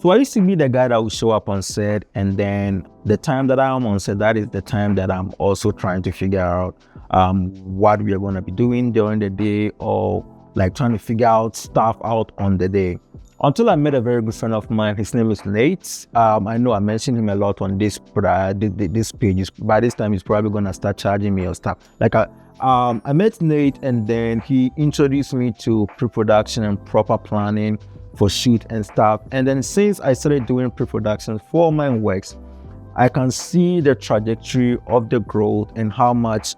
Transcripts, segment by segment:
So I used to be the guy that would show up on set, and then the time that I'm on set, that is the time that I'm also trying to figure out what we are going to be doing during the day, or like trying to figure out stuff out on the day. Until I met a very good friend of mine. His name is Nate. I know I mentioned him a lot on this page. By this time, he's probably going to start charging me or stuff. Like I met Nate, and then he introduced me to pre-production and proper planning for shoot and stuff. And then since I started doing pre-production for my works, I can see the trajectory of the growth and how much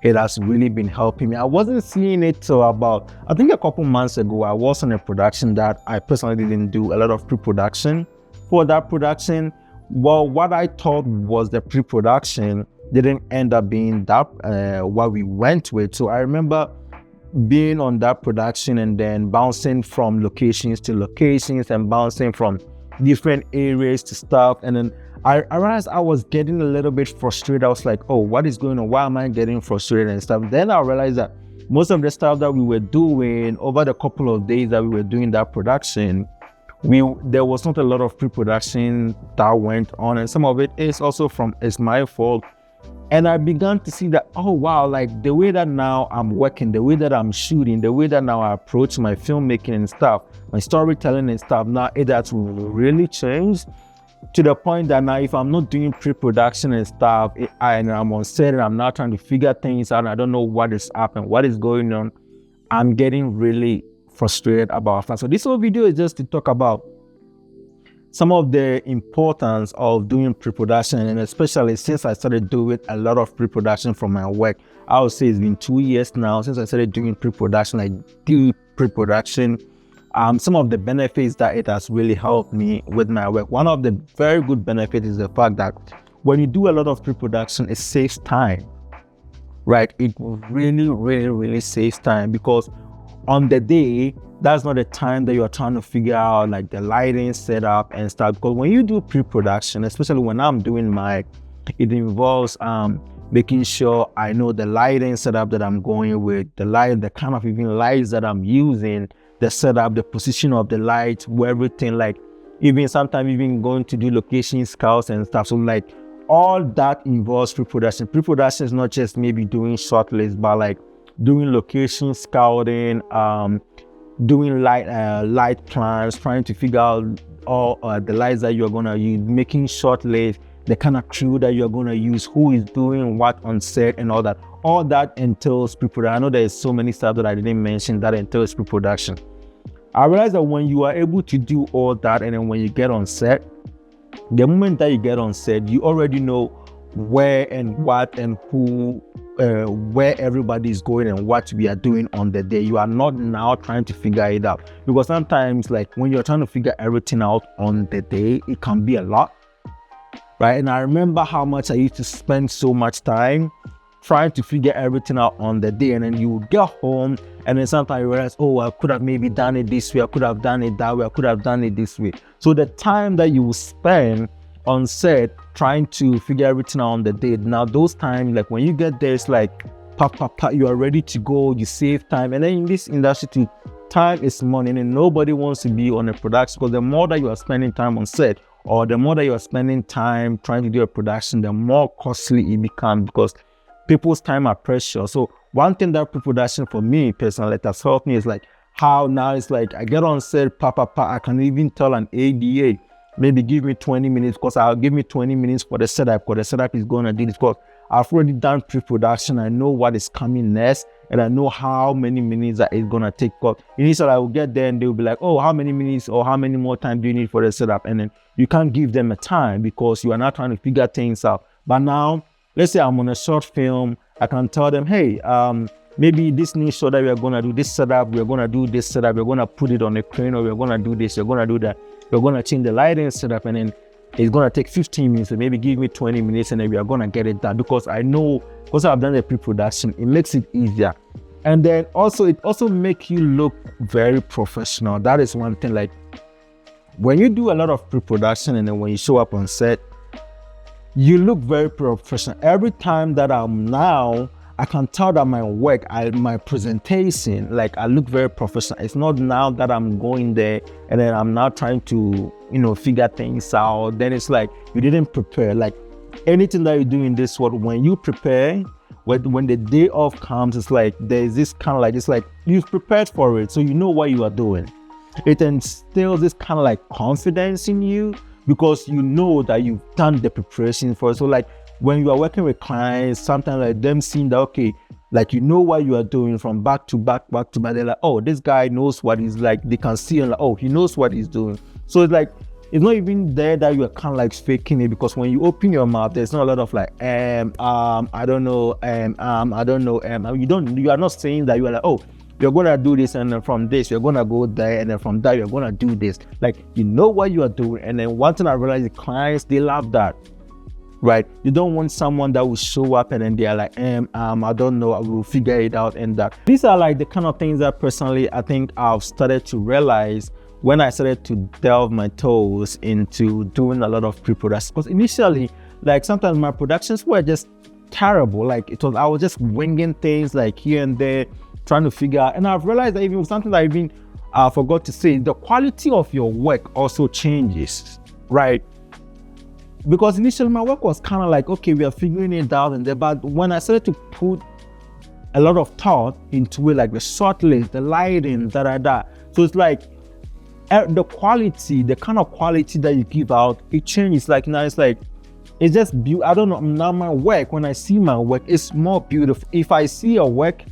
it has really been helping me. I wasn't seeing it till about, I think a couple months ago. I was on a production that I personally didn't do a lot of pre-production for that production. Well, what I thought was the pre-production didn't end up being that what we went with. So I remember being on that production and then bouncing from locations to locations and bouncing from different areas to stuff. And then I realized I was getting a little bit frustrated. I was like, oh, what is going on? Why am I getting frustrated and stuff? Then I realized that most of the stuff that we were doing over the couple of days that we were doing that production, there was not a lot of pre-production that went on, and some of it is also it's my fault. And I began to see that, oh wow, like the way that now I'm working, the way that I'm shooting, the way that now I approach my filmmaking and stuff, my storytelling and stuff, now it has really changed to the point that now if I'm not doing pre-production and stuff, and I'm on set and I'm now trying to figure things out, and I don't know what is happening, what is going on, I'm getting really frustrated about that. So this whole video is just to talk about some of the importance of doing pre-production, and especially since I started doing a lot of pre-production for my work. I would say it's been 2 years now since I started doing pre-production, like deep pre-production. Some of the benefits that it has really helped me with my work. One of the very good benefits is the fact that when you do a lot of pre-production, it saves time, right? It really, really, really saves time, because on the day, that's not the time that you're trying to figure out like the lighting setup and stuff. Because when you do pre-production, especially when I'm doing it involves making sure I know the lighting setup that I'm going with, the kind of even lights that I'm using, the setup, the position of the lights, everything, like even sometimes even going to do location scouts and stuff. So like all that involves pre-production. Pre-production is not just maybe doing short lists, but like doing location scouting, doing light plans, trying to figure out all the lights that you're gonna use, making short lists, the kind of crew that you're gonna use, who is doing what on set, and all that. All that entails pre-production. I know there's so many stuff that I didn't mention that entails pre-production. I realized that when you are able to do all that, and then when you get on set, the moment that you get on set, you already know where and what and who, where everybody is going and what we are doing on the day. You are not now trying to figure it out, because sometimes like when you're trying to figure everything out on the day, it can be a lot, right? And I remember how much I used to spend so much time trying to figure everything out on the day, and then you would get home and then sometimes you realize, oh, I could have maybe done it this way, I could have done it that way, I could have done it this way. So the time that you will spend on set trying to figure everything out on the day, now those times, like when you get there, it's like you are ready to go, you save time. And then in this industry too, time is money, and nobody wants to be on a production, because the more that you are spending time on set, or the more that you are spending time trying to do a production, the more costly it becomes, because people's time are precious. So one thing that pre-production for me personally that has helped me is like how now it's like I get on set, I can even tell an ADA, maybe give me 20 minutes, because I'll give me 20 minutes for the setup, because the setup is going to do this, because I've already done pre-production. I know what is coming next, and I know how many minutes that it's going to take. Because initially I will get there and they'll be like, oh, how many minutes or how many more time do you need for the setup? And then you can't give them a time because you are not trying to figure things out. But now, let's say I'm on a short film, I can tell them, hey, maybe this new shot that we are going to do, this setup, we're going to do this setup, we're going to put it on a crane, or we're going to do this, we're going to do that. We're going to change the lighting setup, and then it's going to take 15 minutes, so maybe give me 20 minutes, and then we are going to get it done, because I know, because I've done the pre-production, it makes it easier. And then also, it also makes you look very professional. That is one thing. Like when you do a lot of pre-production, and then when you show up on set, you look very professional. Every time that I'm now I can tell that my work, my presentation, like I look very professional. It's not now that I'm going there and then I'm now trying to, figure things out. Then it's like you didn't prepare. Like anything that you do in this world, when you prepare, when the day off comes, it's like there's this kind of like, it's like you've prepared for it, so you know what you are doing. It instills this kind of like confidence in you because you know that you've done the preparation for it. So like when you are working with clients, sometimes like them seeing that, okay, like you know what you are doing from back to back, they're like, oh, this guy knows what he's like. They can see and like, oh, he knows what he's doing. So it's like, it's not even there that you are kind of like faking it, because when you open your mouth, there's not a lot of like, I don't know, I don't know, you are not saying that you are like, oh, you're gonna do this, and then from this you're gonna go there, and then from that you're gonna do this. Like you know what you are doing. And then one thing I realized, the clients, they love that, right? You don't want someone that will show up and then they're like, I don't know, I will figure it out. And that these are like the kind of things that personally I think I've started to realize when I started to delve my toes into doing a lot of pre-production. Because initially, like sometimes my productions were just terrible. Like I was just winging things like here and there, trying to figure out. And I've realized that even something that I even forgot to say, the quality of your work also changes, right? Because initially my work was kind of like, okay, we are figuring it out, and there, but when I started to put a lot of thought into it, like the short list, the lighting, so it's like the quality, the kind of quality that you give out, it changes. Like now it's like, it's just beautiful. I don't know, now my work, when I see my work, it's more beautiful. If I see a work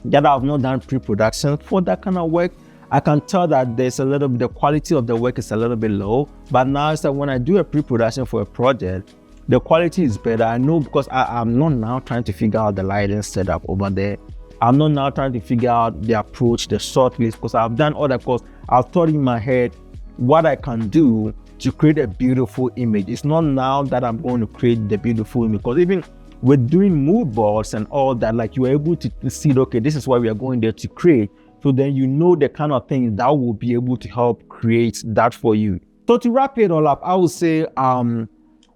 that I've not done pre-production for that kind of work, I can tell that there's a little bit, the quality of the work is a little bit low. But now it's that when I do a pre-production for a project, the quality is better. I know, because I'm not now trying to figure out the lighting setup over there. I'm not now trying to figure out the approach, the short list, because I've done all that, because I've thought in my head what I can do to create a beautiful image. It's not now that I'm going to create the beautiful image, because even with doing mood boards and all that, like you are able to see, okay, this is what we are going there to create. So then you know the kind of things that will be able to help create that for you. So to wrap it all up, I would say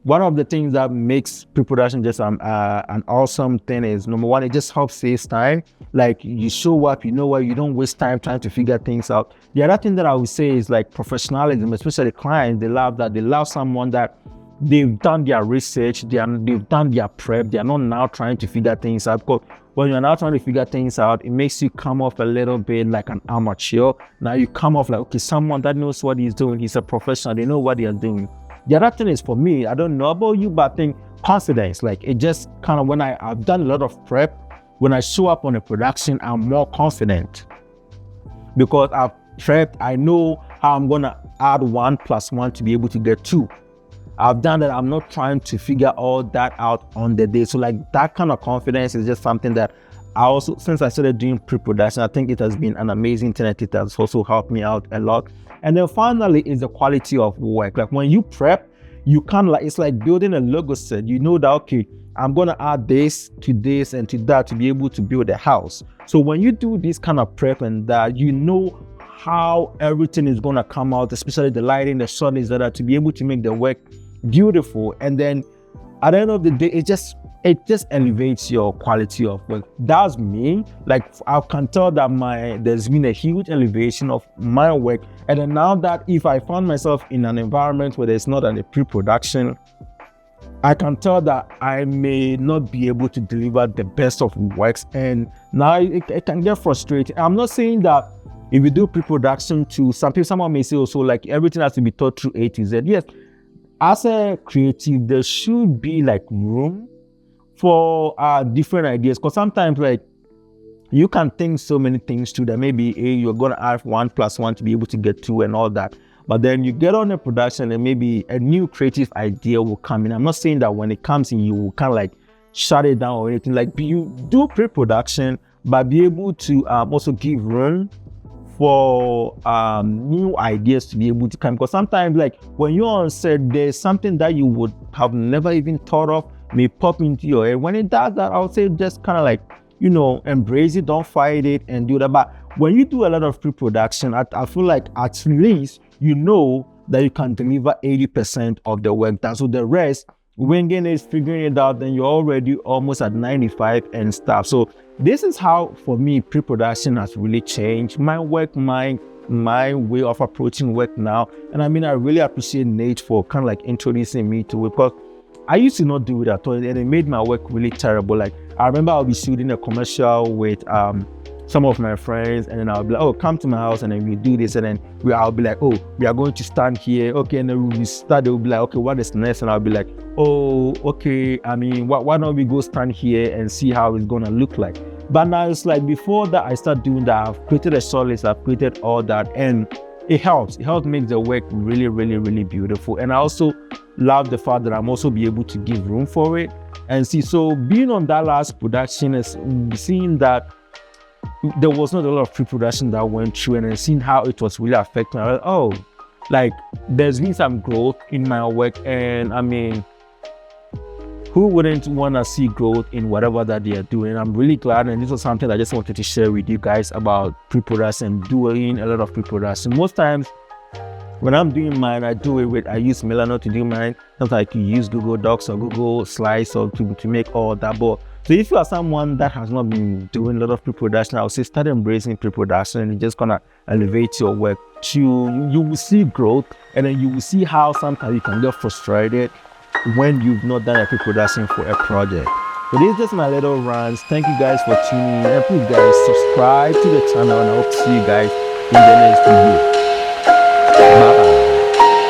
one of the things that makes pre-production just an awesome thing is, number one, it just helps save time. Like you show up, you know what, you don't waste time trying to figure things out. The other thing that I would say is like professionalism, especially clients. They love that. They love someone that they've done their research, they've done their prep. They are not now trying to figure things out. Because when you're now trying to figure things out, it makes you come off a little bit like an amateur. Now you come off like, okay, someone that knows what he's doing. He's a professional. They know what they are doing. The other thing is, for me, I don't know about you, but I think confidence. Like it just kind of, when I've done a lot of prep, when I show up on a production, I'm more confident because I've prepped. I know how I'm gonna add 1 + 1 to be able to get 2. I've done that. I'm not trying to figure all that out on the day. So like that kind of confidence is just something that I also, since I started doing pre-production, I think it has been an amazing thing. It has also helped me out a lot. And then finally is the quality of work. Like when you prep, you kind of like, it's like building a logo set. You know that, okay, I'm going to add this to this and to that to be able to build a house. So when you do this kind of prep and that, you know how everything is going to come out, especially the lighting, the shot is that to be able to make the work beautiful. And then at the end of the day, it just elevates your quality of work. That's me. Like I can tell that there's been a huge elevation of my work. And then now that if I found myself in an environment where there's not any pre-production, I can tell that I may not be able to deliver the best of works. And now it can get frustrating. I'm not saying that if you do pre-production to someone may say also like everything has to be taught through A to Z. Yes, as a creative, there should be like room for different ideas, because sometimes like you can think so many things too that maybe you're gonna add 1 + 1 to be able to get 2 and all that, but then you get on a production and maybe a new creative idea will come in. I'm not saying that when it comes in you will kind of like shut it down or anything. Like you do pre-production, but be able to also give room for new ideas to be able to come, because sometimes like when you're on set, there's something that you would have never even thought of may pop into your head. When it does that, I would say just kind of like, embrace it, don't fight it and do that. But when you do a lot of pre-production, I feel like at least you know that you can deliver 80% of the work done. So the rest, winging it, figuring it out, then you're already almost at 95 and stuff. So this is how, for me, pre-production has really changed my work, my way of approaching work now. And I mean, I really appreciate Nate for kind of like introducing me to it, because I used to not do it at all, and it made my work really terrible. Like, I remember I'll be shooting a commercial with some of my friends, and then I'll be like, oh, come to my house, and then we do this, and then I'll be like, oh, we are going to stand here, okay, and then we start, they'll be like, okay, what is next? And I'll be like, oh, okay, I mean, why don't we go stand here and see how it's gonna look like? But now it's like, before that I start doing that, I've created a short list, I've created all that, and it helps make the work really, really, really beautiful. And I also love the fact that I'm also be able to give room for it. And see, so being on that last production is seeing that there was not a lot of pre-production that went through, and then seeing how it was really affecting. I was like, oh, like there's been some growth in my work, and I mean, who wouldn't want to see growth in whatever that they are doing? I'm really glad, and this was something I just wanted to share with you guys about pre-production, doing a lot of pre-production. Most times when I'm doing mine, I use Milano to do mine. Sometimes I can use Google Docs or Google Slides or to make all that. But so if you are someone that has not been doing a lot of pre-production, I would say start embracing pre-production, and it's just gonna elevate your work. You will see growth, and then you will see how sometimes you can get frustrated when you've not done a pre-production for a project. So this is just my little rants. Thank you guys for tuning in, and please guys subscribe to the channel, and I hope to see you guys in the next video.